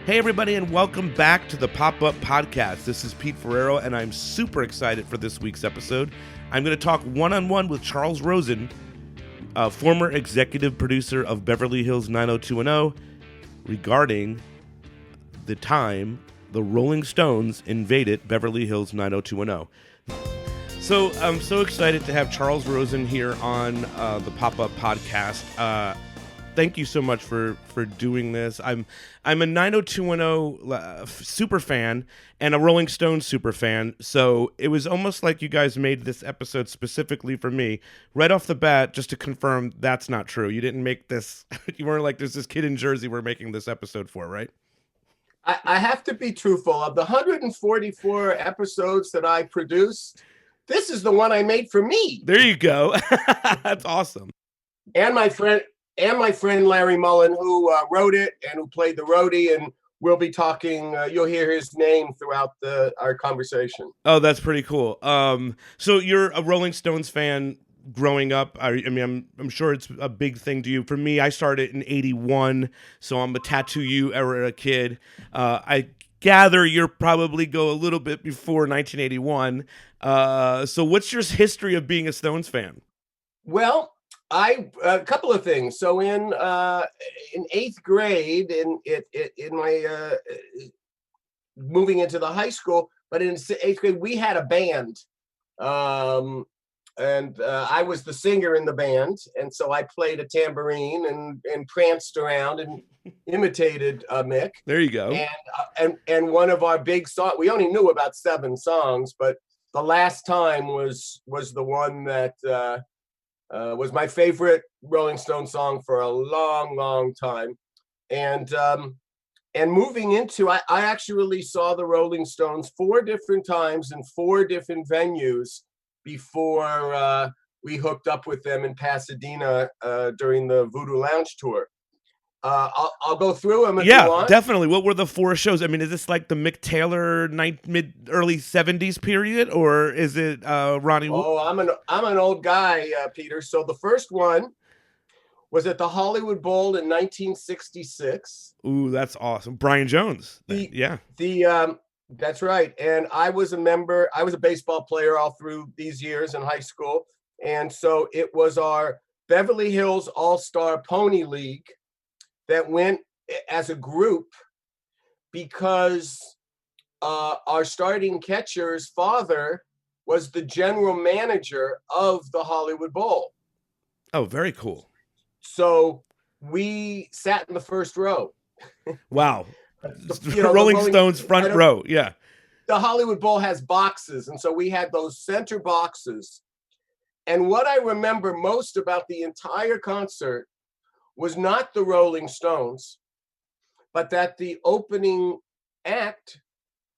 Hey everybody, and welcome back to the Pop-Up Podcast. This is Pete Ferriero, and I'm super excited for this week's episode. I'm going to talk one-on-one with Charles Rosin, former executive producer of Beverly Hills 90210, regarding the time the Rolling Stones invaded Beverly Hills 90210. So I'm so excited to have Charles Rosin here on the Pop-Up Podcast. Thank you so much for doing this. I'm a 90210 super fan and a Rolling Stones super fan, so it was almost like you guys made this episode specifically for me. Right off the bat, just to confirm, that's not true. You didn't make this. You weren't like, there's this kid in Jersey we're making this episode for, right? I have to be truthful. Of the 144 episodes that I produced, this is the one I made for me. There you go. That's awesome. And my friend Larry Mullen, who wrote it and who played the roadie, and we'll be talking. You'll hear his name throughout our conversation. Oh, that's pretty cool. So you're a Rolling Stones fan growing up. I mean, I'm sure it's a big thing to you. For me, I started in '81, so I'm a Tattoo You era kid. I gather you're probably go a little bit before 1981. So what's your history of being a Stones fan? Well, a couple of things. So in eighth grade, in my moving into the high school, but in eighth grade we had a band, and I was the singer in the band, and so I played a tambourine and pranced around and imitated Mick. There you go. And one of our big songs, we only knew about 7 songs, but the Last Time was the one that was my favorite Rolling Stone song for a long, long time. And moving into, I actually saw the Rolling Stones 4 different times in 4 different venues before we hooked up with them in Pasadena during the Voodoo Lounge tour. I'll go through them if you want. Yeah, definitely. What were the 4 shows? I mean, is this like the Mick Taylor early 70s period, or is it Ronnie? Oh, I'm an old guy, Peter. So the first one was at the Hollywood Bowl in 1966. Ooh, that's awesome. Brian Jones. That's right. And I was a member. I was a baseball player all through these years in high school, and so it was our Beverly Hills All-Star Pony League that went as a group because our starting catcher's father was the general manager of the Hollywood Bowl. Oh, very cool. So we sat in the first row. Wow. Rolling Stones front row. Yeah. The Hollywood Bowl has boxes, and so we had those center boxes. And what I remember most about the entire concert was not the Rolling Stones, but that the opening act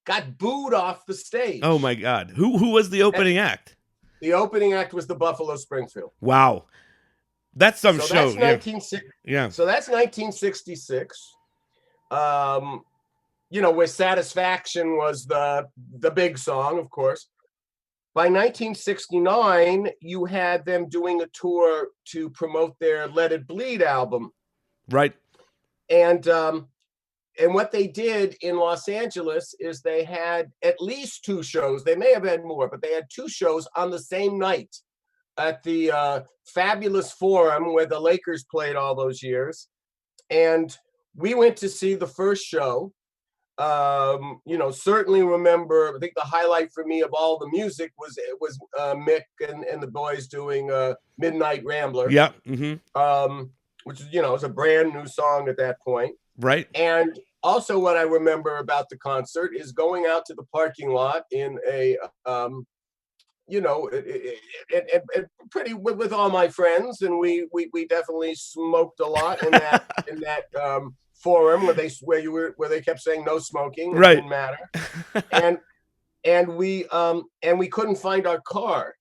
got booed off the stage. Oh my God. Who was the opening act? The opening act was the Buffalo Springfield. Wow. That's some show. Yeah. So that's 1966. Where Satisfaction was the big song, of course. By 1969, you had them doing a tour to promote their Let It Bleed album. Right. And what they did in Los Angeles is they had at least 2 shows. They may have had more, but they had 2 shows on the same night at the fabulous Forum where the Lakers played all those years. And we went to see the first show. Certainly remember, I think the highlight for me of all the music was Mick and the boys doing Midnight Rambler. Yeah. Mm-hmm. Which is, was a brand new song at that point. Right. And also what I remember about the concert is going out to the parking lot in a, pretty with all my friends. And we definitely smoked a lot in that Forum where they kept saying no smoking. It right. Didn't matter. and we couldn't find our car,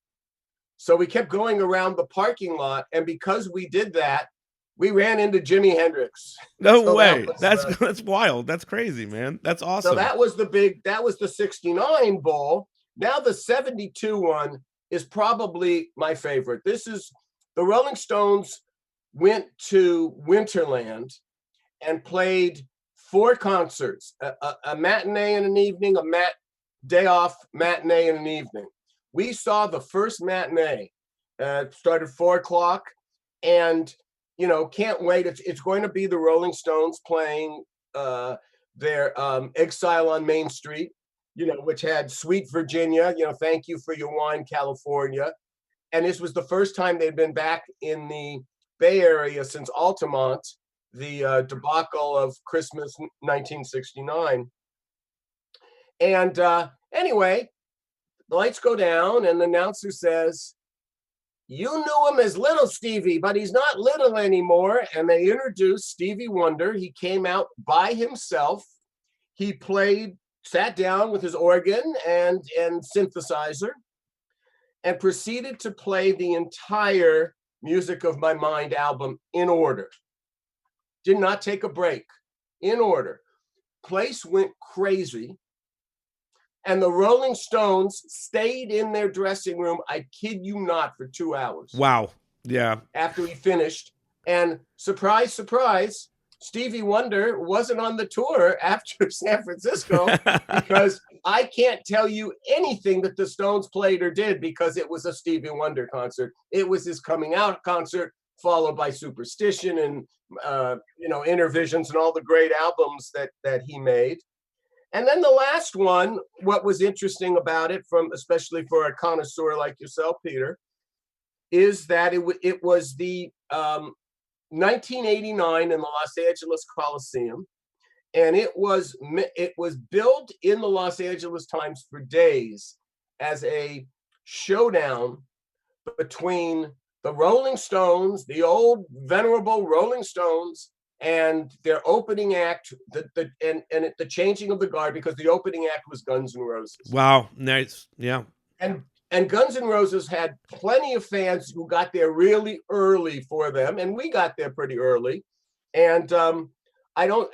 so we kept going around the parking lot, and because we did that, we ran into Jimi Hendrix. No way. That's wild. That's crazy, man. That's awesome. So that was the 69 Bowl. Now the 72 one is probably my favorite. This is the Rolling Stones went to Winterland and played 4 concerts, a matinee and an evening, day off matinee and an evening. We saw the first matinee, started 4:00, and can't wait. It's going to be the Rolling Stones playing their Exile on Main Street, which had Sweet Virginia, Thank You for Your Wine, California. And this was the first time they'd been back in the Bay Area since Altamont, the debacle of Christmas 1969. And anyway, the lights go down and the announcer says, "You knew him as Little Stevie, but he's not little anymore." And they introduced Stevie Wonder. He came out by himself. He sat down with his organ and synthesizer, and proceeded to play the entire Music of My Mind album in order. Did not take a break, in order. Place went crazy. And the Rolling Stones stayed in their dressing room, I kid you not, for 2 hours. Wow. Yeah. After he finished. And surprise, surprise, Stevie Wonder wasn't on the tour after San Francisco, because I can't tell you anything that the Stones played or did, because it was a Stevie Wonder concert. It was his coming out concert, followed by Superstition and Intervisions and all the great albums that he made. And then the last one, what was interesting about it, especially for a connoisseur like yourself, Peter, is that it was the 1989 in the Los Angeles Coliseum, and it was billed in the Los Angeles Times for days as a showdown between the Rolling Stones, the old venerable Rolling Stones, and their opening act, the changing of the guard, because the opening act was Guns N' Roses. Wow, nice, yeah. And Guns N' Roses had plenty of fans who got there really early for them, and we got there pretty early. And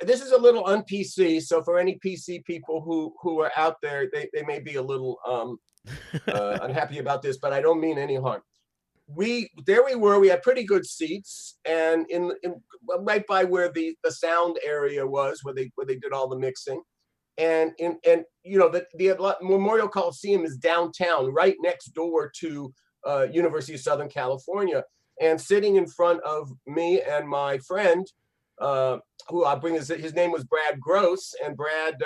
this is a little un-PC, so for any PC people who are out there, they may be a little unhappy about this, but I don't mean any harm. We had pretty good seats, and in right by where the sound area was, where they did all the mixing, and the Memorial Coliseum is downtown, right next door to University of Southern California. And sitting in front of me and my friend, who I'll bring his name was Brad Gross, and Brad,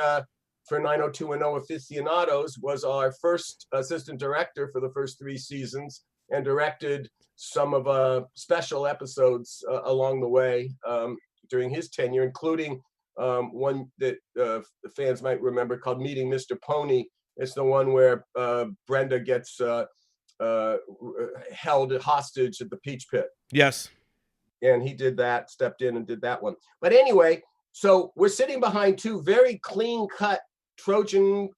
for 90210 Aficionados, was our first assistant director for the first 3 seasons, and directed some of special episodes along the way during his tenure, including one that the fans might remember called Meeting Mr. Pony. It's the one where Brenda gets held hostage at the Peach Pit. Yes. And he stepped in and did that one. But anyway, so we're sitting behind 2 very clean-cut Trojan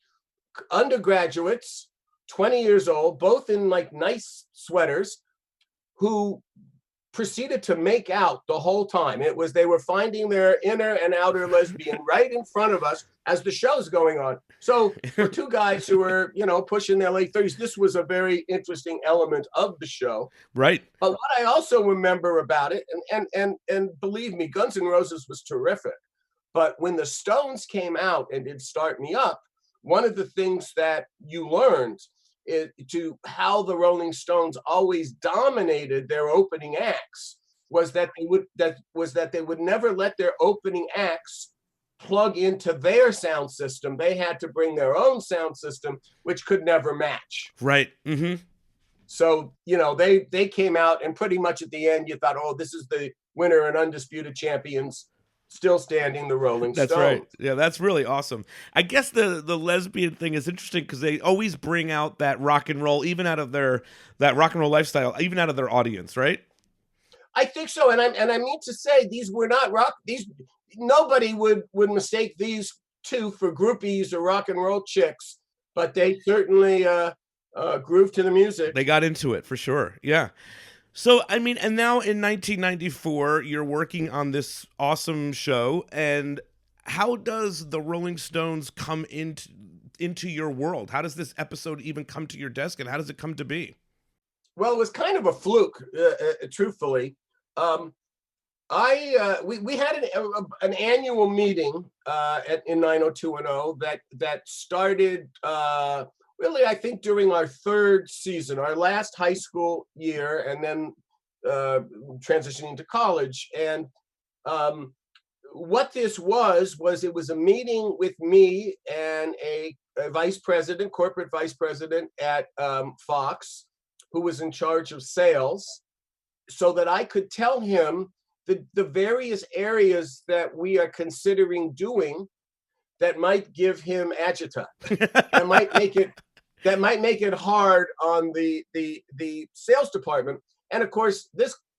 undergraduates, 20 years old, both in like nice sweaters, who proceeded to make out the whole time. They were finding their inner and outer lesbian right in front of us as the show's going on. So for 2 guys who were, pushing their late 30s, this was a very interesting element of the show. Right. But what I also remember about it, and believe me, Guns N' Roses was terrific. But when the Stones came out and did Start Me Up, one of the things that you learned to how the Rolling Stones always dominated their opening acts was that they would never let their opening acts plug into their sound system. They had to bring their own sound system, which could never match. Right. Mm-hmm. So, they came out, and pretty much at the end, you thought, oh, this is the winner and undisputed champions, still standing, the Rolling Stones. That's right. Yeah, that's really awesome. I guess the lesbian thing is interesting because they always bring out that rock and roll, even out of that rock and roll lifestyle, even out of their audience, right? I think so. And I mean to say, these were not rock. Nobody would mistake these 2 for groupies or rock and roll chicks, but they certainly grooved to the music. They got into it for sure. Yeah. So, I mean, and now in 1994, you're working on this awesome show. And how does the Rolling Stones come into your world? How does this episode even come to your desk, and how does it come to be? Well, it was kind of a fluke, truthfully. We had an annual meeting in 90210 that started really, I think, during our third season, our last high school year, and then transitioning to college. And what this was it was a meeting with me and a vice president, corporate vice president at Fox, who was in charge of sales, so that I could tell him the various areas that we are considering doing that might give him agita, that might make it hard on the sales department. And of course,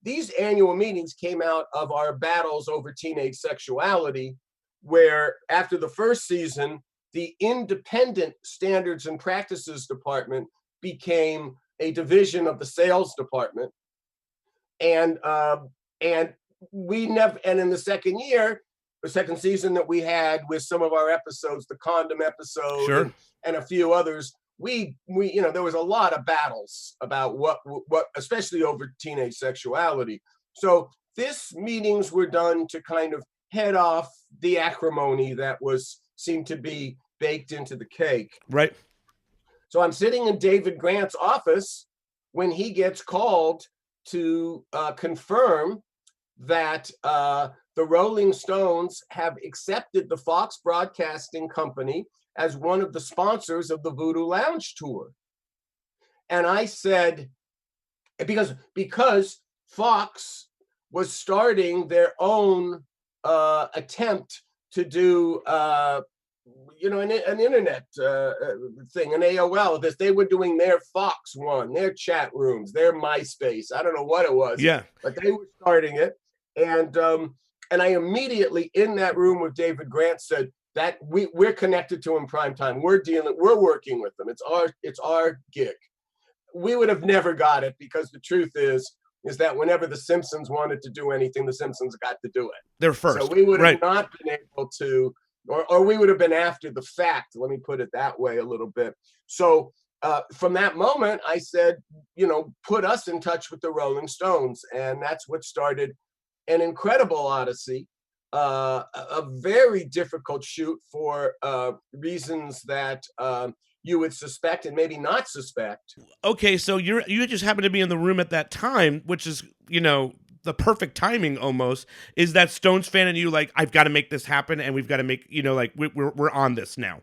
these annual meetings came out of our battles over teenage sexuality, where after the first season, the independent standards and practices department became a division of the sales department. And we never, and in the second season that we had with some of our episodes, the condom episode, sure, and a few others, we there was a lot of battles about what especially over teenage sexuality. So these meetings were done to kind of head off the acrimony that seemed to be baked into the cake. Right. So I'm sitting in David Grant's office when he gets called to confirm that the Rolling Stones have accepted the Fox Broadcasting Company as one of the sponsors of the Voodoo Lounge tour. And I said, because Fox was starting their own attempt to do an internet thing, an AOL. They were doing their Fox One, their chat rooms, their MySpace. I don't know what it was. Yeah, but they were starting it, and I immediately in that room with David Grant said that we're connected to him prime time. We're working with them. It's our gig. We would have never got it, because the truth is that whenever the Simpsons wanted to do anything, the Simpsons got to do it. They're first. So we would have not been able to, or we would have been after the fact. Let me put it that way a little bit. So from that moment, I said, put us in touch with the Rolling Stones. And that's what started an incredible odyssey, a very difficult shoot for reasons that you would suspect and maybe not suspect. Okay, so you just happened to be in the room at that time, which is, the perfect timing almost. Is that Stones fan and you like, I've got to make this happen, and we've got to make, we're on this now?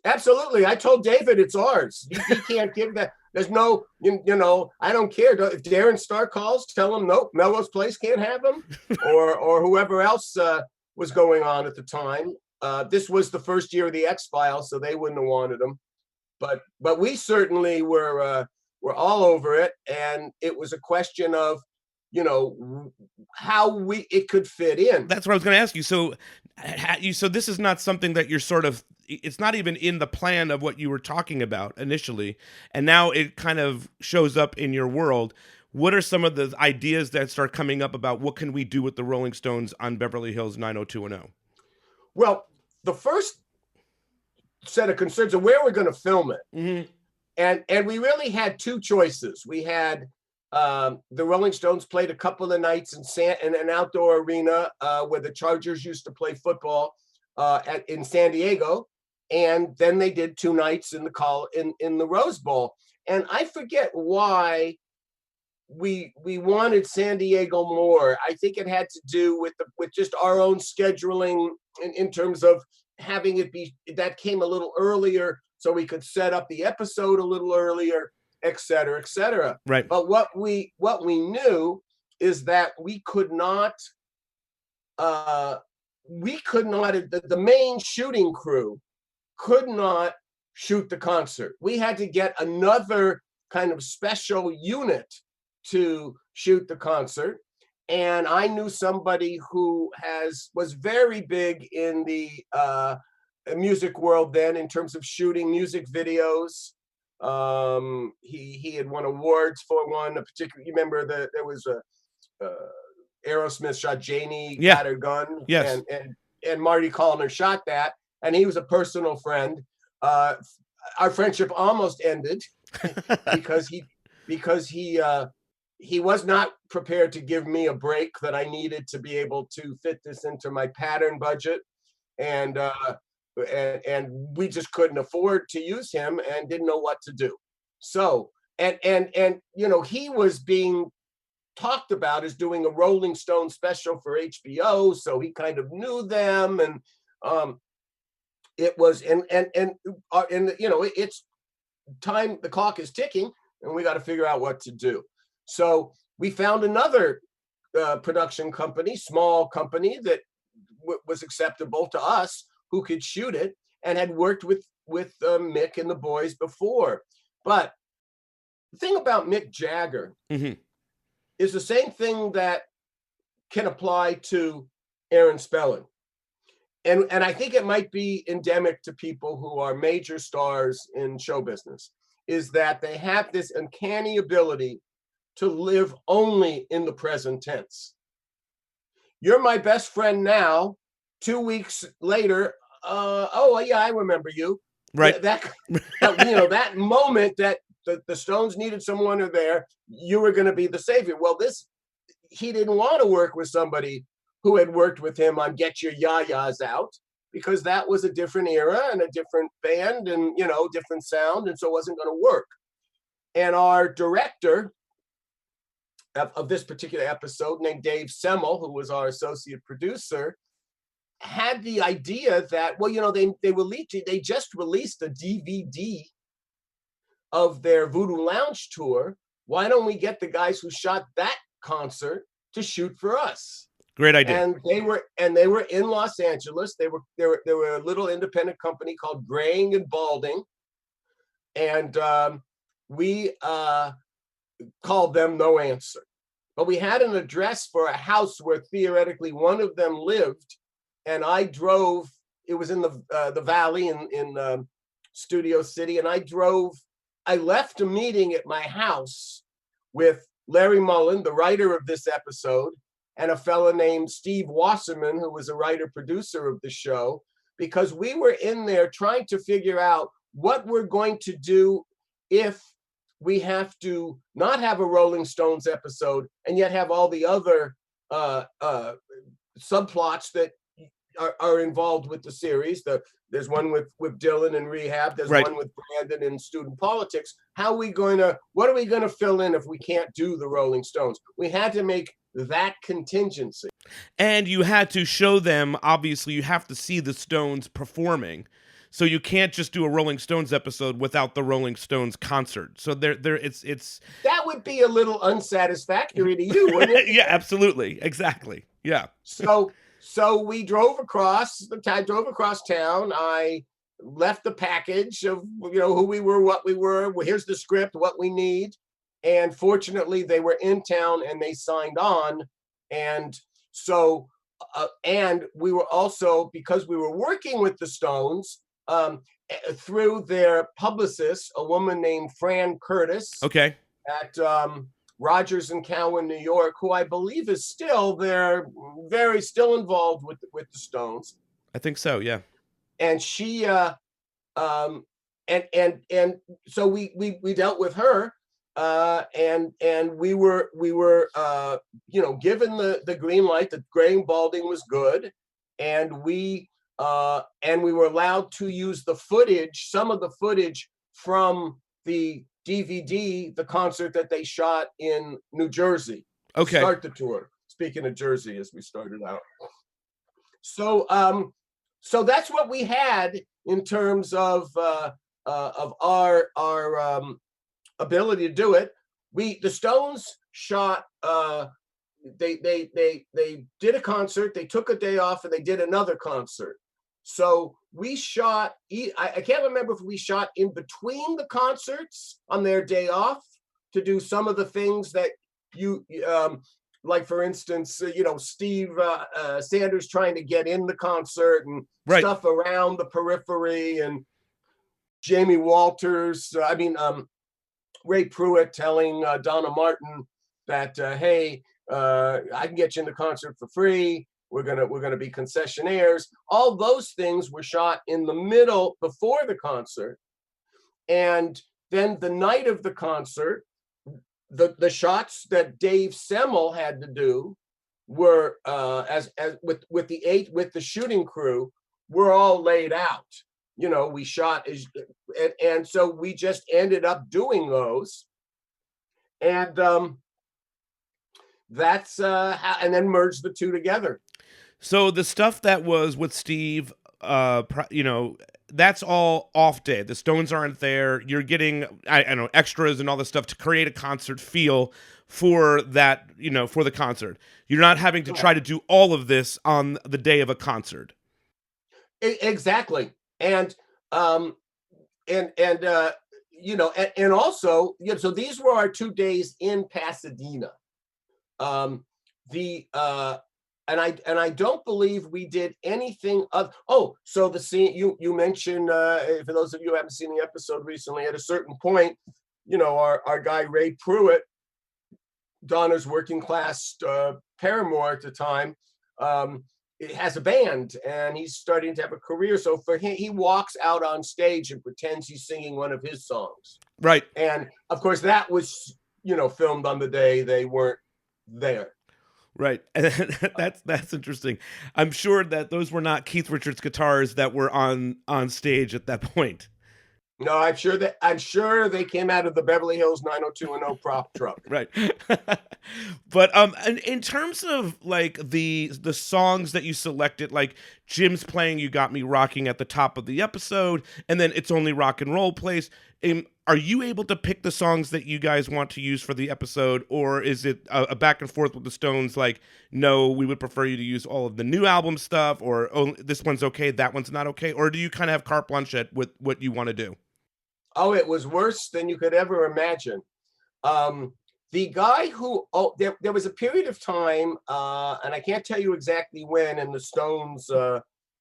Absolutely. I told David it's ours. He can't give that. There's no, I don't care. If Darren Star calls, tell him, nope, Melrose Place can't have him, or whoever else was going on at the time. This was the first year of the X-Files, so they wouldn't have wanted him. But we certainly were all over it, and it was a question of, how it could fit in. That's what I was going to ask you. So this is not something that you're it's not even in the plan of what you were talking about initially, and now it kind of shows up in your world. What are some of the ideas that start coming up about what can we do with the Rolling Stones on Beverly Hills 90210? Well, the first set of concerns are where we're going to film it. Mm-hmm. And we really had two choices. We had the Rolling Stones played a couple of nights in an outdoor arena where the Chargers used to play football in San Diego, and then they did 2 nights in the Rose Bowl. And I forget why we wanted San Diego more. I think it had to do with just our own scheduling in terms of having it be that came a little earlier, so we could set up the episode a little earlier, et cetera, et cetera. Right. But what we knew is that we could not, the main shooting crew could not shoot the concert. We had to get another kind of special unit to shoot the concert. And I knew somebody who was very big in the music world then in terms of shooting music videos. He had won awards for one, a particular. You remember there was a Aerosmith shot Janie Got Her Gun, yes, and Marty Callner shot that, and he was a personal friend. Our friendship almost ended because he he was not prepared to give me a break that I needed to be able to fit this into my pattern budget. And we just couldn't afford to use him and didn't know what to do. So, and he was being talked about as doing a Rolling Stone special for HBO. So he kind of knew them, and it was, it's time, the clock is ticking, and we got to figure out what to do. So we found another production company, small company that was acceptable to us, who could shoot it and had worked with Mick and the boys before. But the thing about Mick Jagger is the same thing that can apply to Aaron Spelling. And I think it might be endemic to people who are major stars in show business, is that they have this uncanny ability to live only in the present tense. You're my best friend now. 2 weeks later, oh yeah, I remember you. Right. That moment that the Stones needed someone there, you were going to be the savior. Well, he didn't want to work with somebody who had worked with him on Get Your Ya-Ya's Out, because that was a different era and a different band and, different sound. And so it wasn't going to work. And our director of this particular episode, named Dave Semmel, who was our associate producer, had the idea that, they just released a DVD of their Voodoo Lounge tour. Why don't we get the guys who shot that concert to shoot for us? Great idea. And they were in Los Angeles. They were a little independent company called Graying and Balding, and we called them No Answer. But we had an address for a house where theoretically one of them lived, and I drove. It was in the valley in Studio City, and I left a meeting at my house with Larry Mullen, the writer of this episode, and a fellow named Steve Wasserman, who was a writer-producer of the show, because we were in there trying to figure out what we're going to do if we have to not have a Rolling Stones episode and yet have all the other subplots that are involved with the series. There's one with Dylan and Rehab. There's one with Brandon and Student Politics. What are we going to fill in if we can't do the Rolling Stones? We had to make that contingency. And you had to show them, obviously, you have to see the Stones performing. So you can't just do a Rolling Stones episode without the Rolling Stones concert. So it's that would be a little unsatisfactory to you, wouldn't it? Yeah, absolutely. Exactly. Yeah. So we drove across town. I left the package of who we were, what we were. Well, here's the script, what we need. And fortunately, they were in town and they signed on. And so, and we were also, because we were working with the Stones, through their publicist, a woman named Fran Curtis. Okay. At Rogers and Cowan, New York, who I believe is still still involved with the Stones. I think so, yeah. And she and so we dealt with her, and we were given the green light that Graham Balding was good, and we were allowed to use some of the footage from the DVD, the concert that they shot in New Jersey. Okay. Start the tour. Speaking of Jersey, as we started out. So that's what we had in terms of our ability to do it. The Stones shot. They did a concert. They took a day off and they did another concert. So we shot, I can't remember if we shot in between the concerts on their day off to do some of the things that like for instance, Steve Sanders trying to get in the concert and stuff around the periphery, and Jamie Walters, Ray Pruitt telling Donna Martin that, hey, I can get you in the concert for free. We're gonna be concessionaires. All those things were shot in the middle before the concert, and then the night of the concert, the shots that Dave Semmel had to do were as with the shooting crew were all laid out. We shot and so we just ended up doing those, and that's how, and then merged the two together. So the stuff that was with Steve, that's all off day. The Stones aren't there. You're getting, I don't know, extras and all this stuff to create a concert feel for that, for the concert. You're not having to try to do all of this on the day of a concert. Exactly. And also, so these were our 2 days in Pasadena. And I don't believe we did anything of. Oh, so the scene you mentioned, for those of you who haven't seen the episode recently, at a certain point, our guy Ray Pruitt, Donna's working class paramour at the time, it has a band and he's starting to have a career. So for him, he walks out on stage and pretends he's singing one of his songs. Right. And of course that was, filmed on the day they weren't there. Right. That's interesting. I'm sure that those were not Keith Richards guitars that were on stage at that point. No, I'm sure they came out of the Beverly Hills 90210 prop truck. Right. But in terms of like the songs that you selected, like Jim's playing "You Got Me Rocking" at the top of the episode, and then "It's Only Rock and Roll" plays. Are you able to pick the songs that you guys want to use for the episode, or is it a back and forth with the Stones? Like, no, we would prefer you to use all of the new album stuff, or this one's okay, that one's not okay, or do you kind of have carte blanche with what you want to do? Oh, it was worse than you could ever imagine. The guy who, there was a period of time, and I can't tell you exactly when in the Stones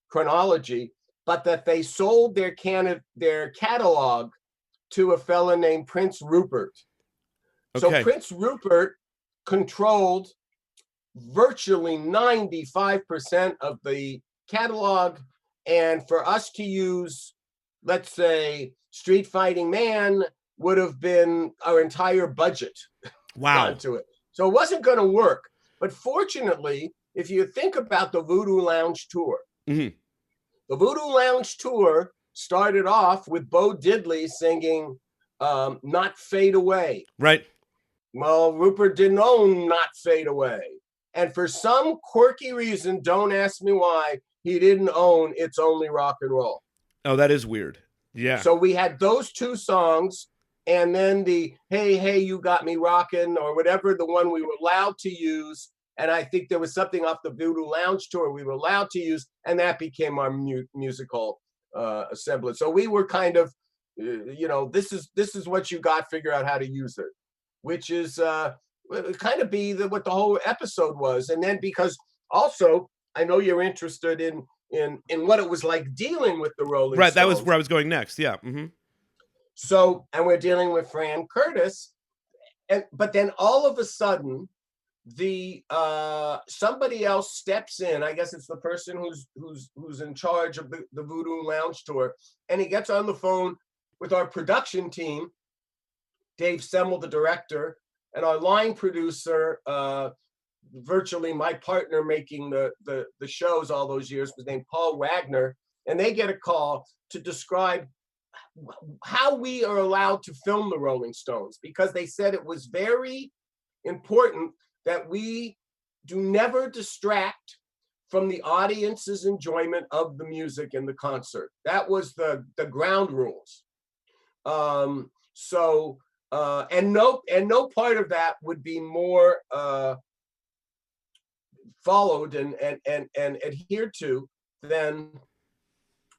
chronology, but that they sold their catalog to a fella named Prince Rupert. Okay. So Prince Rupert controlled virtually 95% of the catalog, and for us to use, let's say, Street Fighting Man would have been our entire budget. Wow. Onto it. So it wasn't going to work. But fortunately, if you think about the Voodoo Lounge tour, the Voodoo Lounge tour started off with Bo Diddley singing Not Fade Away. Right. Well, Rupert didn't own Not Fade Away. And for some quirky reason, don't ask me why, he didn't own It's Only Rock and Roll. Oh, that is weird. Yeah. So we had those two songs, and then the Hey, You Got Me Rockin', or whatever, the one we were allowed to use. And I think there was something off the Voodoo Lounge tour we were allowed to use, and that became our musical assemblage. So we were kind of, this is what you got, figure out how to use it, which is kind of what the whole episode was. And then because also, I know you're interested in what it was like dealing with the Rolling Stones. Right, that was where I was going next, yeah. Mm-hmm. So, and we're dealing with Fran Curtis, but then all of a sudden, the somebody else steps in. I guess it's the person who's in charge of the Voodoo Lounge tour, and he gets on the phone with our production team, Dave Semmel, the director, and our line producer, virtually my partner making the shows all those years, was named Paul Wagner, and they get a call to describe how we are allowed to film the Rolling Stones, because they said it was very important that we do never distract from the audience's enjoyment of the music in the concert. That was the ground rules. And no part of that would be more followed and adhered to than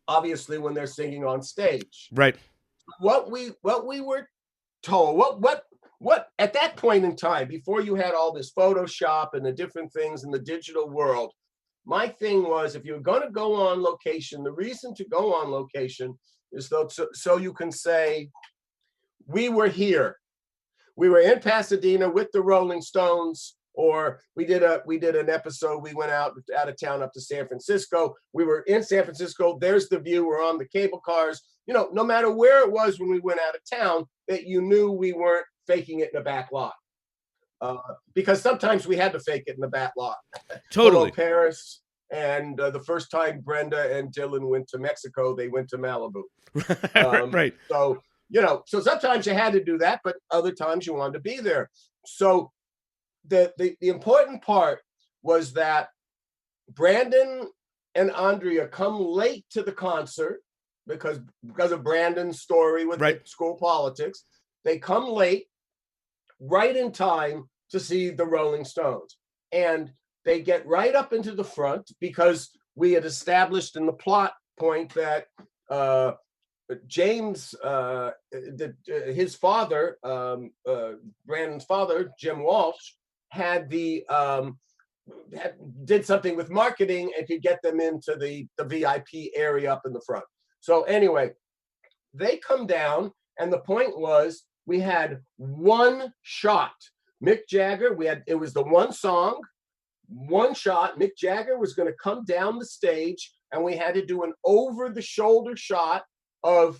obviously when they're singing on stage. Right. What we were told, what at that point in time, before you had all this Photoshop and the different things in the digital world, my thing was, if you're going to go on location, the reason to go on location is so you can say, we were here. We were in Pasadena with the Rolling Stones, or we did an episode. We went out of town up to San Francisco. We were in San Francisco. There's the view. We're on the cable cars. No matter where it was when we went out of town, that you knew we weren't faking it in a back lot. because sometimes we had to fake it in the back lot. Totally. Hello, Paris. And the first time Brenda and Dylan went to Mexico, they went to Malibu. Right. So, so sometimes you had to do that, but other times you wanted to be there. So the important part was that Brandon and Andrea come late to the concert because of Brandon's story with school politics. They come late, right in time to see the Rolling Stones. And they get right up into the front because we had established in the plot point that James, his father, Brandon's father, Jim Walsh, did something with marketing and could get them into the VIP area up in the front. So anyway, they come down, and the point was we had one shot. Mick Jagger, it was the one song, one shot. Mick Jagger was going to come down the stage, and we had to do an over-the-shoulder shot of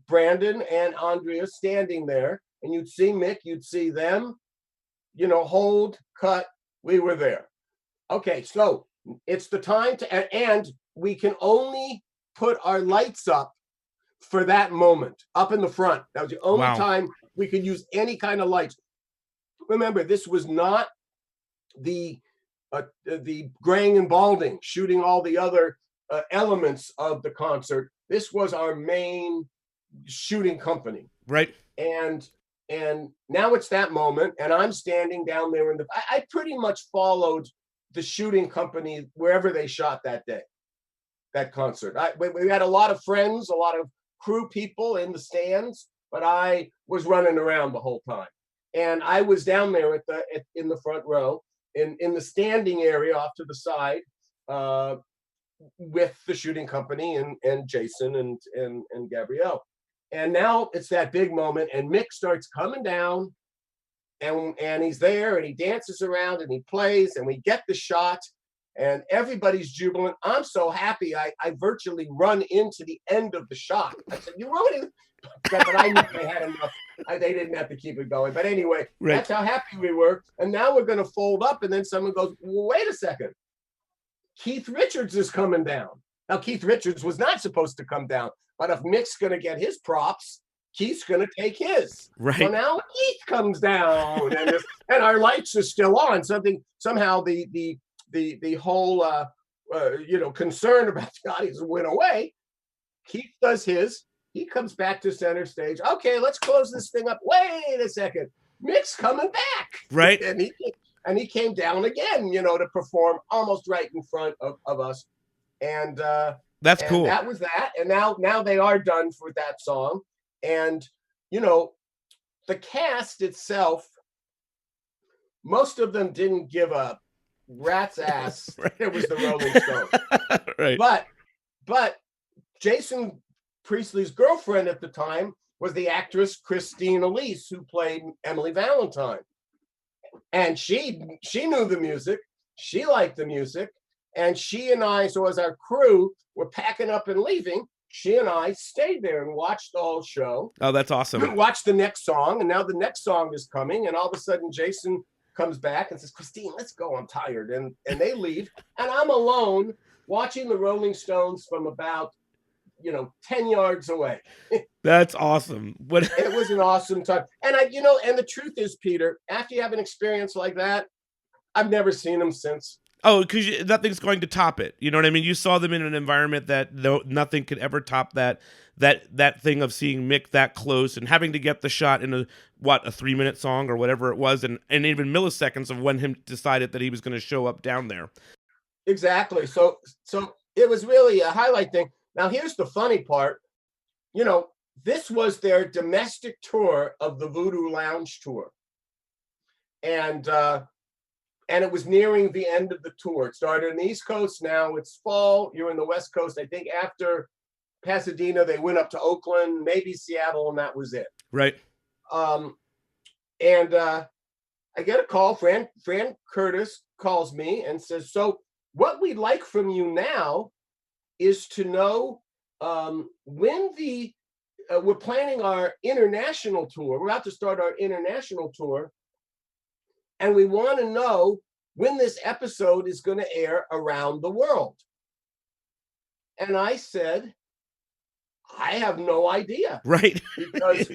Brandon and Andrea standing there, and you'd see Mick, you'd see them, hold, cut, we were there. Okay, so it's the time and we can only put our lights up for that moment, up in the front. That was the only time we could use any kind of lights. Remember, this was not the Grang and Balding shooting all the other elements of the concert. This was our main shooting company. Right. And now it's that moment, and I'm standing down there I pretty much followed the shooting company wherever they shot that day, that concert. We had a lot of friends, a lot of crew people in the stands, but I was running around the whole time. And I was down there in the front row, in the standing area off to the side, with the shooting company and Jason and Gabrielle. And now it's that big moment, and Mick starts coming down, and he's there, and he dances around, and he plays, and we get the shot, and everybody's jubilant. I'm so happy, I virtually run into the end of the shot. I said, "You ruined it," but I knew they had enough. They didn't have to keep it going. But anyway, That's how happy we were. And now we're going to fold up, and then someone goes, well, "Wait a second, Keith Richards is coming down." Now, Keith Richards was not supposed to come down, but if Mick's going to get his props, Keith's going to take his. Right. So now Keith comes down, and our lights are still on. Somehow the whole concern about the audience went away. Keith does his. He comes back to center stage. Okay, let's close this thing up. Wait a second, Mick's coming back. Right. And he came down again, to perform almost right in front of us. And that's cool. That was that. And now they are done for that song. And, the cast itself, most of them didn't give a rat's ass. Right. It was the Rolling Stones. Right. But Jason Priestley's girlfriend at the time was the actress Christine Elise, who played Emily Valentine. And she knew the music. She liked the music. And she and I, so as our crew were packing up and leaving, she and I stayed there and watched the whole show. Oh, that's awesome. We watched the next song, and now the next song is coming, and all of a sudden Jason comes back and says, "Christine, let's go, I'm tired." And they leave, and I'm alone watching the Rolling Stones from about 10 yards away. That's awesome. It was an awesome time. And and the truth is, Peter, after you have an experience like that, I've never seen them since. Oh, because nothing's going to top it. You know what I mean? You saw them in an environment that nothing could ever top that thing of seeing Mick that close and having to get the shot in a 3-minute song or whatever it was, and even milliseconds of when him decided that he was going to show up down there. Exactly. So it was really a highlight thing. Now, here's the funny part. This was their domestic tour of the Voodoo Lounge tour. And it was nearing the end of the tour. It started on the East Coast. Now it's fall. You're in the West Coast. I think after Pasadena, they went up to Oakland, maybe Seattle, and that was it. Right. I get a call. Fran Curtis calls me and says, "So what we'd like from you now is to know when we're planning our international tour. We're about to start our international tour. and we want to know when this episode is going to air around the world. And I said, I have no idea. Right. Because,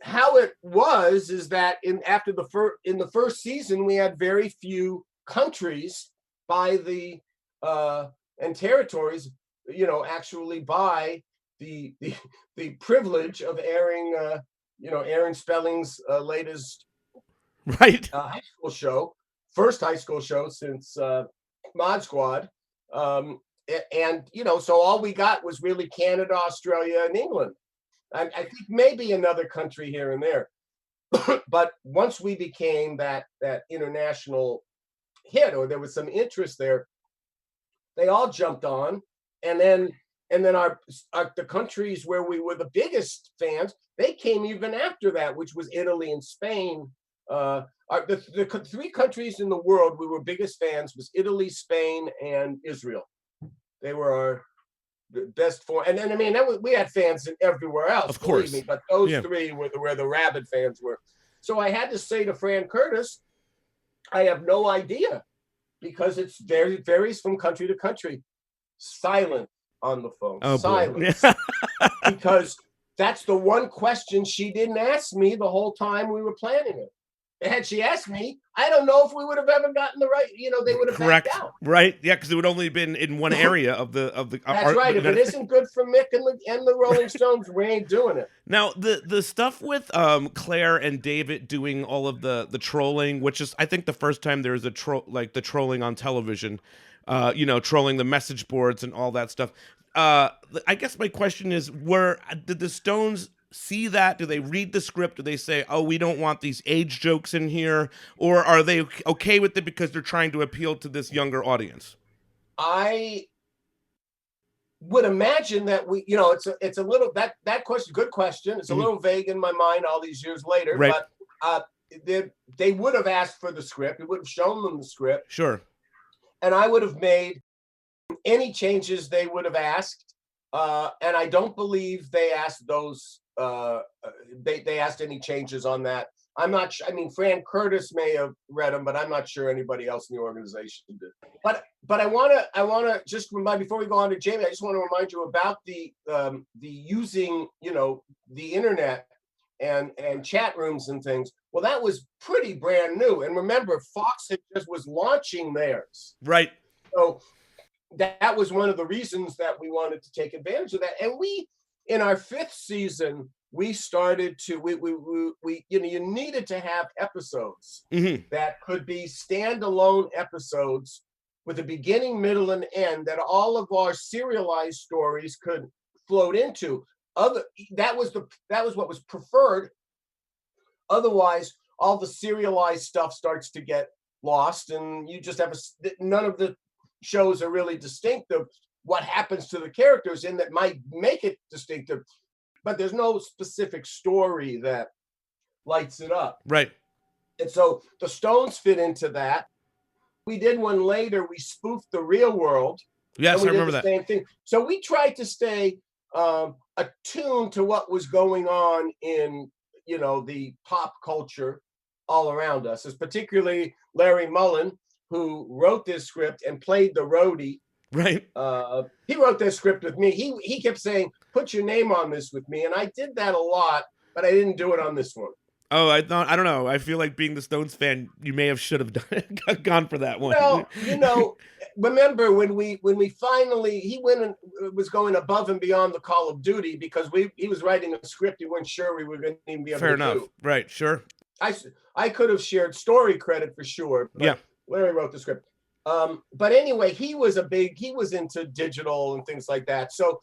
how it was is that in the first season, we had very few countries by the and territories, actually by the privilege of airing Aaron Spelling's latest Right. high school show, first high school show since Mod Squad. And so all we got was really Canada, Australia, and England. I think maybe another country here and there. But once we became that international hit, or there was some interest there, they all jumped on. And then the countries where we were the biggest fans, they came even after that, which was Italy and Spain. The three countries in the world we were biggest fans was Italy, Spain, and Israel. They were our best four, and then we had fans everywhere else, of course, me, but those three were where the rabid fans were. So I had to say to Fran Curtis, I have no idea, because it varies from country to country. Silent on the phone, silence, because that's the one question she didn't ask me the whole time we were planning it. Had she asked me, I don't know if we would have ever gotten the right, they would have correct backed out. Right, yeah, because it would only been in one area of the that's right. If it isn't good for Mick and the Rolling Stones, we ain't doing it. Now the stuff with Claire and David doing all of the trolling, which is I think the first time there was the trolling on television, trolling the message boards and all that stuff. I guess my question is, did the Stones see that? Do they read the script? Do they say, oh, we don't want these age jokes in here? Or are they okay with it because they're trying to appeal to this younger audience? I would imagine that it's a little, that question, good question. It's a little vague in my mind all these years later, right. But they would have asked for the script. We would have shown them the script. Sure. And I would have made any changes they would have asked. And I don't believe they asked those. They asked any changes on that. I'm not sure. I mean, Fran Curtis may have read them, but I'm not sure anybody else in the organization did. But I want to just remind, before we go on to Jamie, I just want to remind you about the using the internet and chat rooms and things. Well, that was pretty brand new. And remember, Fox was launching theirs. Right. So that was one of the reasons that we wanted to take advantage of that. And we, in our fifth season, we started to, you needed to have episodes that could be standalone episodes with a beginning, middle, and end that all of our serialized stories could float into. That was what was preferred. Otherwise, all the serialized stuff starts to get lost, and you just have none of the shows are really distinctive. What happens to the characters in that might make it distinctive, but there's no specific story that lights it up. Right. And so the Stones fit into that. We did one later. We spoofed The Real World. Yes, I remember that. Same thing. So we tried to stay attuned to what was going on in, the pop culture all around us. It's particularly Larry Mullen, who wrote this script and played the roadie. Right. He wrote this script with me. He kept saying, put your name on this with me. And I did that a lot, but I didn't do it on this one. Oh, I don't know. I feel like being the Stones fan, you may have should have gone for that one. Well, remember when we finally, he went and was going above and beyond the Call of Duty because he was writing a script he wasn't sure we were going to even be able Fair to enough. do. Right, sure. I could have shared story credit for sure. But yeah. Larry wrote the script. But anyway, he was into digital and things like that. So,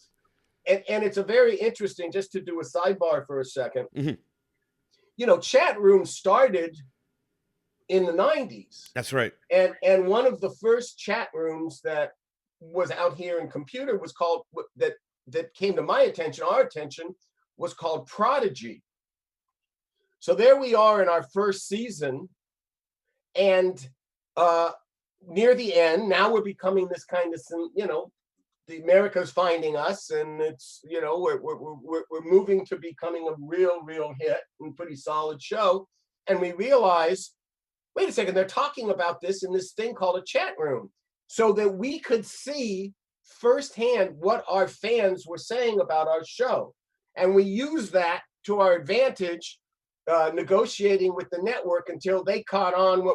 and it's a very interesting, just to do a sidebar for a second. Mm-hmm. Chat rooms started in the 90s. That's right. And one of the first chat rooms that was out here in computer was called, that came to our attention, was called Prodigy. So there we are in our first season, and near the end, now we're becoming this kind of, the America's finding us, and it's, we're moving to becoming a real hit and pretty solid show. And we realize wait a second, they're talking about this in this thing called a chat room, so that we could see firsthand what our fans were saying about our show. And we used that to our advantage, negotiating with the network until they caught on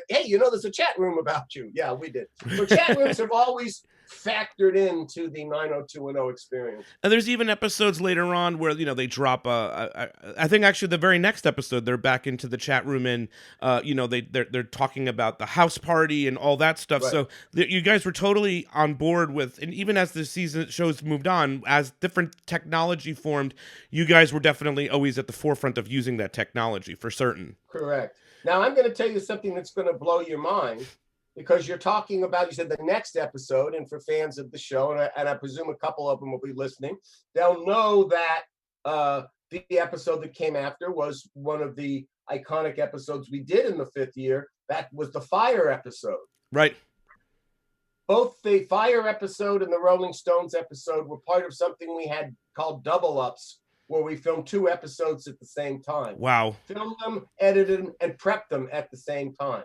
hey, there's a chat room about you. Yeah, we did. So chat rooms have always factored into the 90210 experience. And there's even episodes later on where they drop I think actually the very next episode they're back into the chat room, and they're talking about the house party and all that stuff. Right. So you guys were totally on board with, and even as the season shows moved on, as different technology formed, you guys were definitely always at the forefront of using that technology for certain. Correct. Now I'm going to tell you something that's going to blow your mind, because you're talking about, you said the next episode, and for fans of the show, and I presume a couple of them will be listening, they'll know that the episode that came after was one of the iconic episodes we did in the 5th year. That was the fire episode. Right. Both the fire episode and the Rolling Stones episode were part of something we had called double ups, where we filmed 2 episodes at the same time. Wow. Filmed them, edited them, and prepped them at the same time.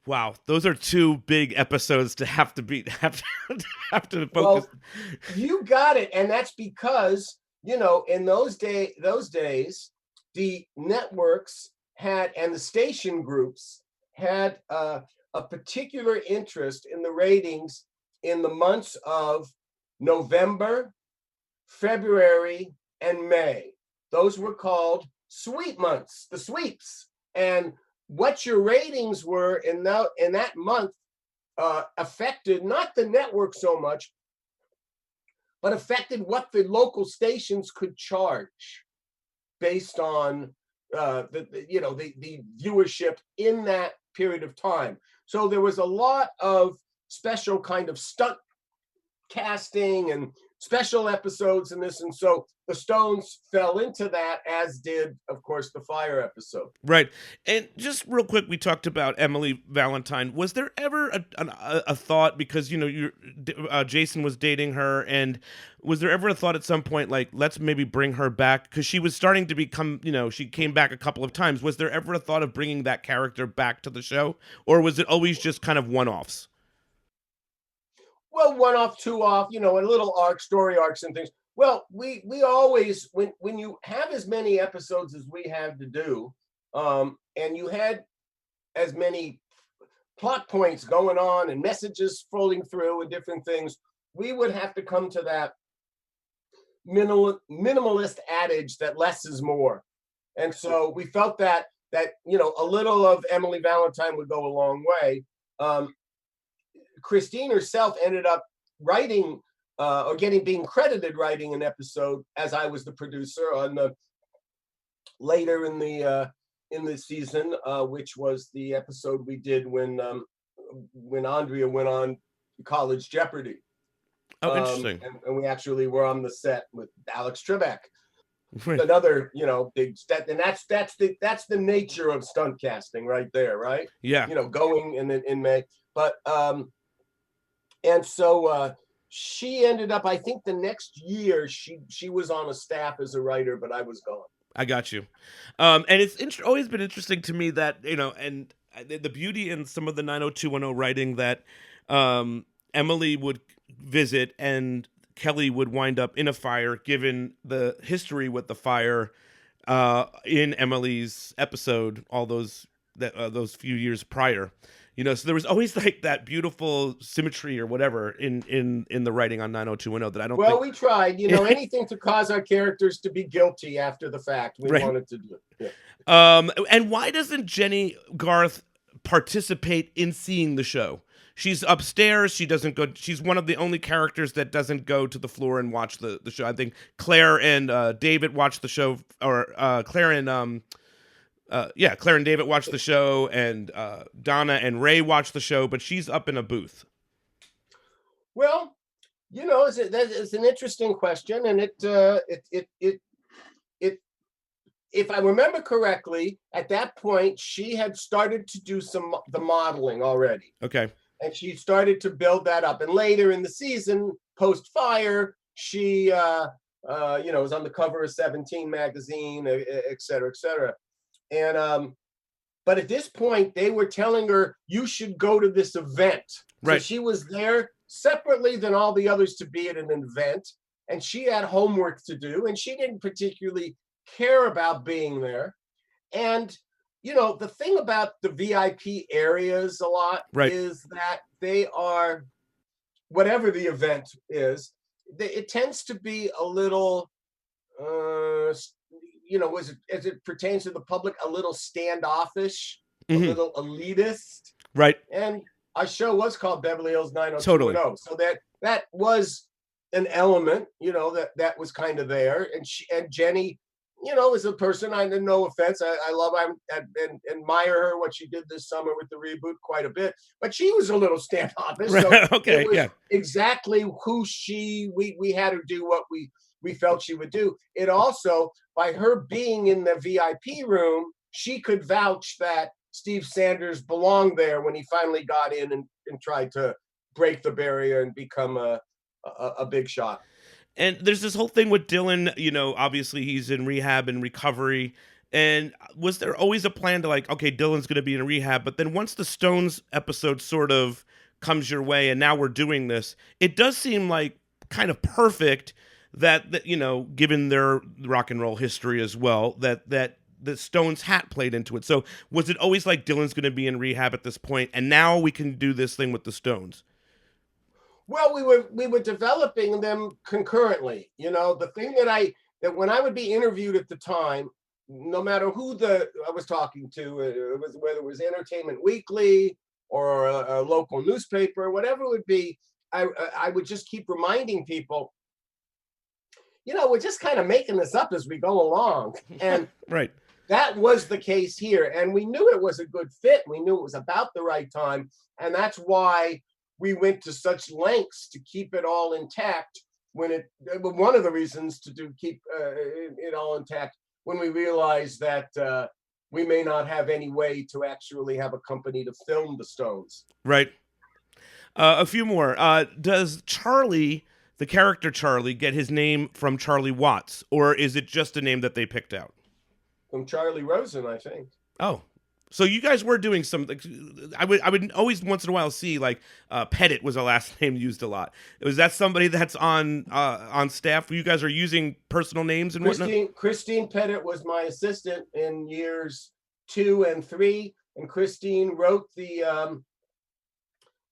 Wow, those are 2 big episodes to have to focus. Well, you got it, and that's because in those days, the networks had, and the station groups had a particular interest in the ratings in the months of November, February, and May. Those were called sweep months, the sweeps, and what your ratings were in that month affected not the network so much, but affected what the local stations could charge based on the viewership in that period of time. So there was a lot of special kind of stunt casting and special episodes in this, and so the Stones fell into that, as did, of course, the fire episode. Right. And just real quick, we talked about Emily Valentine. Was there ever a thought, because Jason was dating her, and was there ever a thought at some point, like, let's maybe bring her back, because she was starting to become, she came back a couple of times. Was there ever a thought of bringing that character back to the show, or was it always just kind of one-offs? Well, 1 off, 2 off, and little story arcs and things. Well, we always, when you have as many episodes as we had to do, and you had as many plot points going on and messages floating through and different things, we would have to come to that minimalist adage that less is more. And so we felt that a little of Emily Valentine would go a long way. Christine herself ended up writing being credited writing an episode, as I was the producer on the later in the season, which was the episode we did when Andrea went on College Jeopardy. Oh, interesting. And we actually were on the set with Alex Trebek. Right. Another, big step, and that's the nature of stunt casting right there, right? Yeah. Going in May, but and so she ended up, I think the next year she was on a staff as a writer, but I was gone. I got you. And it's always been interesting to me that, and the beauty in some of the 90210 writing that Emily would visit and Kelly would wind up in a fire, given the history with the fire in Emily's episode, all those few years prior. So there was always like that beautiful symmetry or whatever in the writing on 90210 that I don't think... Well, we tried, anything to cause our characters to be guilty after the fact. We wanted to do it. Yeah. And why doesn't Jenny Garth participate in seeing the show? She's upstairs. She doesn't go. She's one of the only characters that doesn't go to the floor and watch the show. I think Claire and David watch the show, or Claire and David watch the show, and Donna and Ray watch the show, but she's up in a booth. Well, it's an interesting question, and it if I remember correctly, at that point she had started to do the modeling already. Okay. And she started to build that up, and later in the season, post fire, she was on the cover of 17 magazine, et cetera, et cetera. And But at this point, they were telling her, you should go to this event. Right. So she was there separately than all the others to be at an event. And she had homework to do. And she didn't particularly care about being there. And, you know, the thing about the VIP areas a lot is that they are, whatever the event is, it tends to be a little, you know, as it pertains to the public, a little standoffish, a little elitist. Right. And our show was called Beverly Hills 90210. Totally. So that was an element, you know, that was kind of there. And Jenny, you know, is a person, no offense, I love her and admire her, what she did this summer with the reboot quite a bit, but she was a little standoffish. Right. So okay. it was Yeah. exactly who we had her do what we felt she would do. It also, by her being in the VIP room, she could vouch that Steve Sanders belonged there when he finally got in and tried to break the barrier and become a big shot. And there's this whole thing with Dylan, you know, obviously he's in rehab and recovery. And was there always a plan to like, okay, Dylan's going to be in rehab, but then once the Stones episode sort of comes your way and now we're doing this, it does seem like kind of perfect that you know, given their rock and roll history as well, that the Stones hat played into it. So was it always like Dylan's going to be in rehab at this point and now we can do this thing with the Stones? Well, we were developing them concurrently. You know, the thing that when I would be interviewed at the time, no matter who I was talking to, it was whether it was Entertainment Weekly or a local newspaper, whatever it would be, I would just keep reminding people, you know, we're just kind of making this up as we go along. And right. That was the case here. And we knew it was a good fit. We knew it was about the right time. And that's why we went to such lengths to keep it all intact one of the reasons to keep it all intact when we realized that we may not have any way to actually have a company to film the Stones. Right. A few more. Does Charlie, the character Charlie, get his name from Charlie Watts, or is it just a name that they picked out? From Charlie Rosin, I think. Oh. So you guys were doing some. Like, I would always once in a while see like Pettit was a last name used a lot. Was that somebody that's on staff? You guys are using personal names and whatnot. Christine Pettit was my assistant in years 2 and 3, and Christine wrote the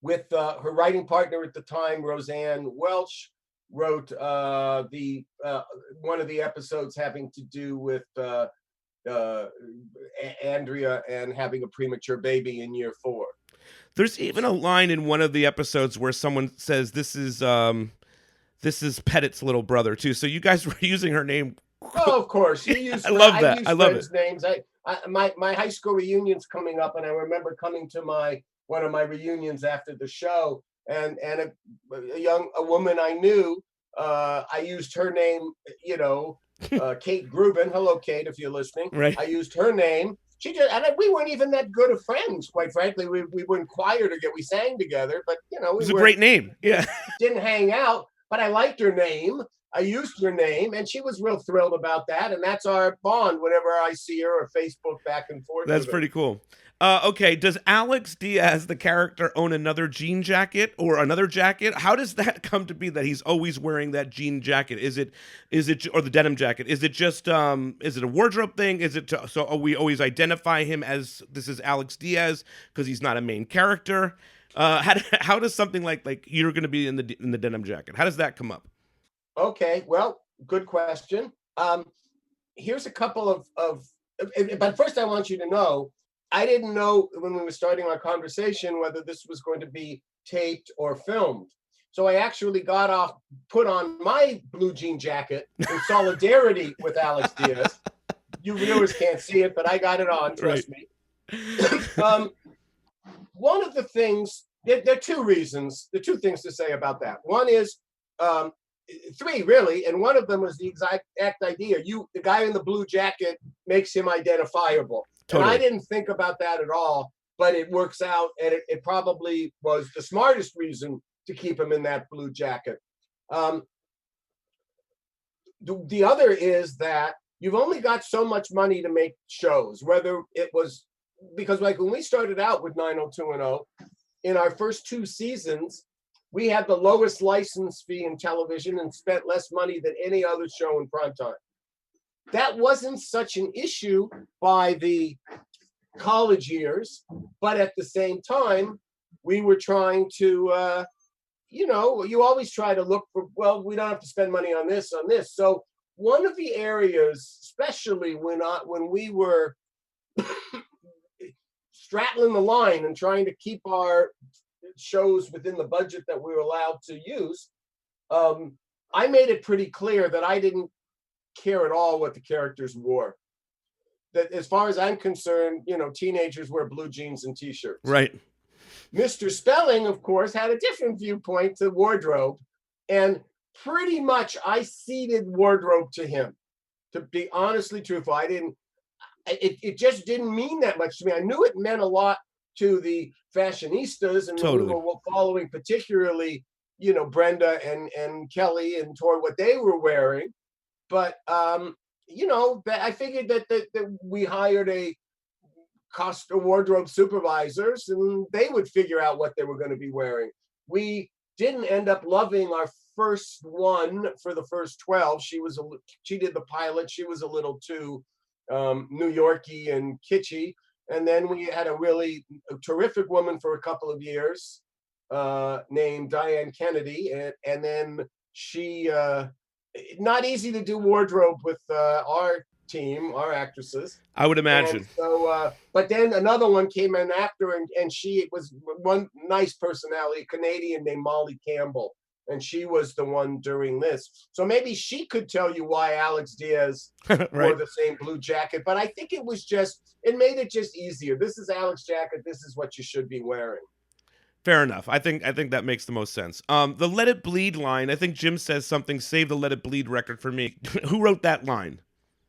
with her writing partner at the time, Roseanne Welch, wrote the one of the episodes having to do with Andrea and having a premature baby in year 4. There's even a line in one of the episodes where someone says this is Pettit's little brother too. So you guys were using her name. Oh, of course. I love that. I love it. Names. My high school reunion's coming up, and I remember coming to one of my reunions after the show, and a woman I knew, I used her name, you know, Kate Grubin. Hello, Kate, if you're listening. Right. I used her name. She just, and we weren't even that good of friends, quite frankly. We were in choir together. We sang together, but you know, it was a great name. Yeah. Didn't hang out, but I liked her name. I used her name, and she was real thrilled about that. And that's our bond whenever I see her or Facebook back and forth. That's pretty cool. Okay, does Alex Diaz, the character, own another jean jacket or another jacket? How does that come to be that he's always wearing that jean jacket? Is it, or the denim jacket? Is it just, is it a wardrobe thing? Is it so we always identify him as this is Alex Diaz because he's not a main character? How does something like you're going to be in the denim jacket? How does that come up? Okay, well, good question. Here's a couple of but first I want you to know, I didn't know when we were starting our conversation whether this was going to be taped or filmed. So I actually put on my blue jean jacket in solidarity with Alex Diaz. You viewers can't see it, but I got it on, trust me. One of the things, there are two things to say about that. One is, 3 really, and one of them was the exact idea. The guy in the blue jacket makes him identifiable. Totally. And I didn't think about that at all, but it works out, and it probably was the smartest reason to keep him in that blue jacket. The other is that you've only got so much money to make shows, whether it was because like when we started out with 90210, in our first 2 seasons, we had the lowest license fee in television and spent less money than any other show in primetime. That wasn't such an issue by the college years, but at the same time, we were trying to, you always try to look for, well, we don't have to spend money on this. So one of the areas, especially when we were straddling the line and trying to keep our shows within the budget that we were allowed to use, I made it pretty clear that I didn't care at all what the characters wore. That as far as I'm concerned, teenagers wear blue jeans and t-shirts. Right. Mr. Spelling, of course, had a different viewpoint to wardrobe, and pretty much I ceded wardrobe to him. To be honestly truthful, it just didn't mean that much to me. I knew it meant a lot to the fashionistas, and Totally. we were following particularly, Brenda and Kelly and toward what they were wearing. But I figured that we hired a wardrobe supervisors, and they would figure out what they were going to be wearing. We didn't end up loving our first one for the first 12. She did the pilot. She was a little too New Yorky and kitschy. And then we had a really terrific woman for a couple of years named Diane Kennedy. And then she, not easy to do wardrobe with our team, our actresses. I would imagine. And so, but then another one came in after, and she was one nice personality, a Canadian named Molly Campbell. And she was the one during this. So maybe she could tell you why Alex Diaz Right. wore the same blue jacket. But I think it made it just easier. This is Alex jacket. This is what you should be wearing. Fair enough. I think that makes the most sense. The Let It Bleed line, I think Jim says something, save the Let It Bleed record for me. Who wrote that line?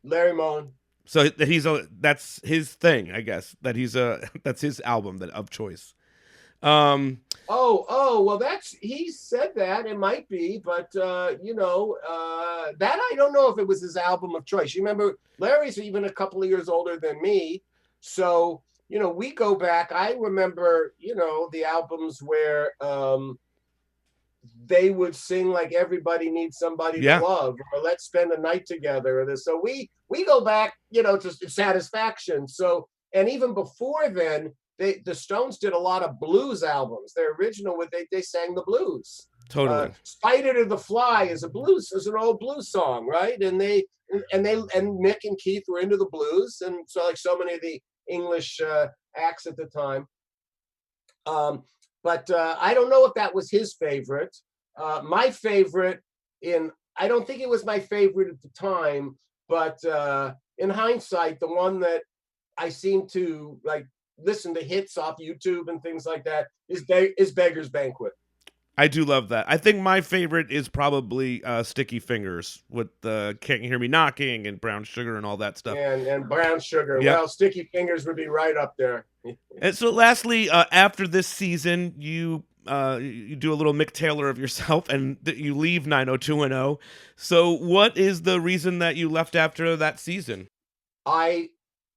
Larry Mullen. So that's his thing, I guess. That's his album of choice. Well, he said that. It might be, but that I don't know if it was his album of choice. You remember, Larry's even a couple of years older than me, so we go back. I remember, the albums where they would sing like "Everybody Needs Somebody to Love" or "Let's Spend a Night Together." So we go back, to Satisfaction. So, and even before then, the Stones did a lot of blues albums. Their original, they sang the blues. Totally. "Spider to the Fly" is an old blues song, right? And Mick and Keith were into the blues, and so like so many of the English acts at the time. But I don't know if that was his favorite. My favorite I don't think it was my favorite at the time, but in hindsight, the one that I seem to like listen to hits off YouTube and things like that is Beggar's Banquet. I do love that. I think my favorite is probably Sticky Fingers with Can't You Hear Me Knocking and Brown Sugar and all that stuff. And Brown Sugar. Yep. Well, Sticky Fingers would be right up there. And so lastly, after this season, you do a little Mick Taylor of yourself and you leave 90210. So what is the reason that you left after that season?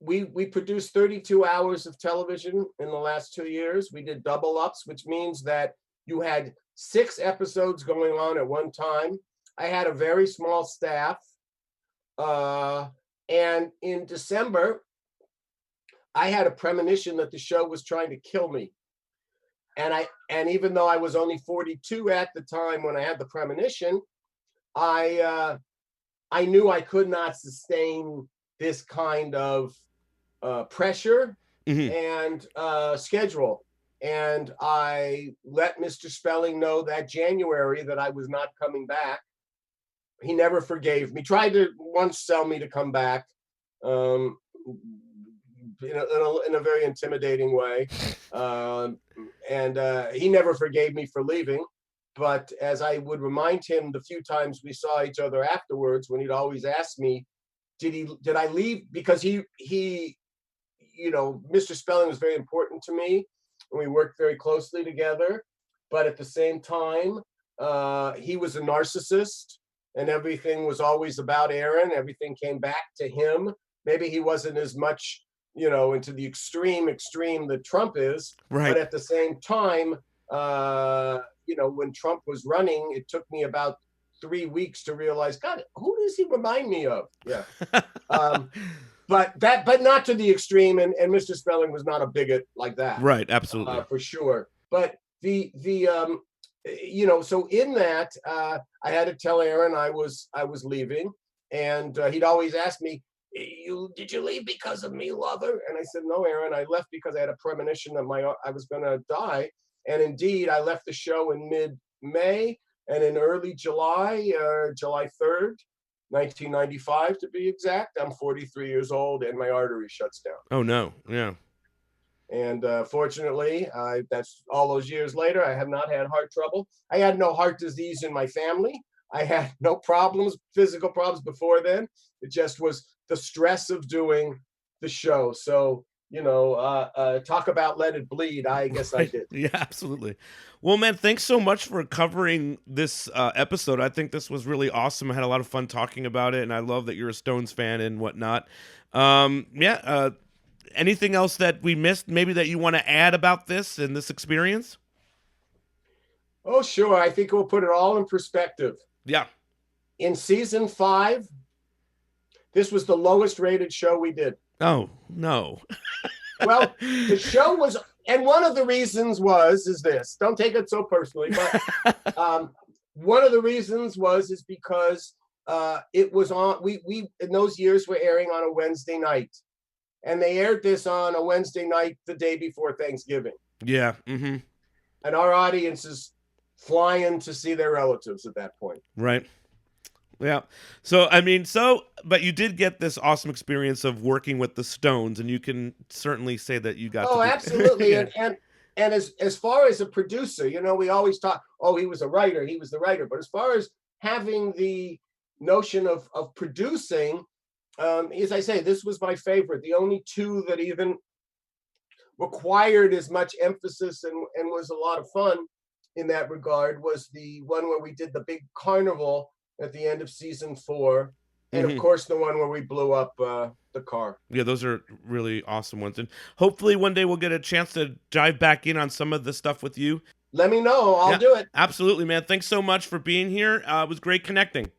We produced 32 hours of television in the last 2 years. We did double ups, which means that you had 6 episodes going on at one time. I had a very small staff. And in December, I had a premonition that the show was trying to kill me. And even though I was only 42 at the time when I had the premonition, I knew I could not sustain this kind of pressure and schedule. And I let Mr. Spelling know that January that I was not coming back. He never forgave me. Tried to once sell me to come back in a very intimidating way. And he never forgave me for leaving. But as I would remind him the few times we saw each other afterwards, when he'd always ask me, did I leave? Because he Mr. Spelling was very important to me. And we worked very closely together, but at the same time, he was a narcissist, and everything was always about Aaron. Everything came back to him. Maybe he wasn't as much into the extreme that Trump is. Right. But at the same time, when Trump was running, it took me about 3 weeks to realize, God, who does he remind me of? Yeah. But not to the extreme. And Mr. Spelling was not a bigot like that. Right. Absolutely. For sure. But so in that, I had to tell Aaron I was leaving, and he'd always ask me, did you leave because of me, lover? And I said, no, Aaron, I left because I had a premonition that I was going to die. And indeed, I left the show in mid-May, and in early July, July 3rd, 1995 to be exact, I'm 43 years old and my artery shuts down. Oh, no. Yeah. And fortunately, that's all those years later, I have not had heart trouble. I had no heart disease in my family. I had no problems, physical problems before then. It just was the stress of doing the show. So, talk about let it bleed. I guess I did. Yeah, absolutely. Well, man, thanks so much for covering this episode. I think this was really awesome. I had a lot of fun talking about it, and I love that you're a Stones fan and whatnot. Anything else that we missed, maybe that you want to add about this and this experience? Oh, sure. I think we'll put it all in perspective. Yeah. In season 5, this was the lowest rated show we did. Oh, no. Well, the show was, and one of the reasons is this, don't take it so personally, but one of the reasons is because it was on, we in those years were airing on a Wednesday night. And they aired this on a Wednesday night the day before Thanksgiving. Yeah. Mm-hmm. And our audience is flying to see their relatives at that point. Right. Yeah. So, but you did get this awesome experience of working with the Stones, and you can certainly say that you got absolutely. Yeah. And as far as a producer, we always talk, he was a writer, he was the writer. But as far as having the notion of producing, as I say, this was my favorite. The only two that even required as much emphasis and was a lot of fun in that regard was the one where we did the big carnival at the end of season 4. And of course, the one where we blew up the car. Yeah, those are really awesome ones. And hopefully one day we'll get a chance to dive back in on some of the stuff with you. Let me know. I'll do it. Absolutely, man. Thanks so much for being here. It was great connecting.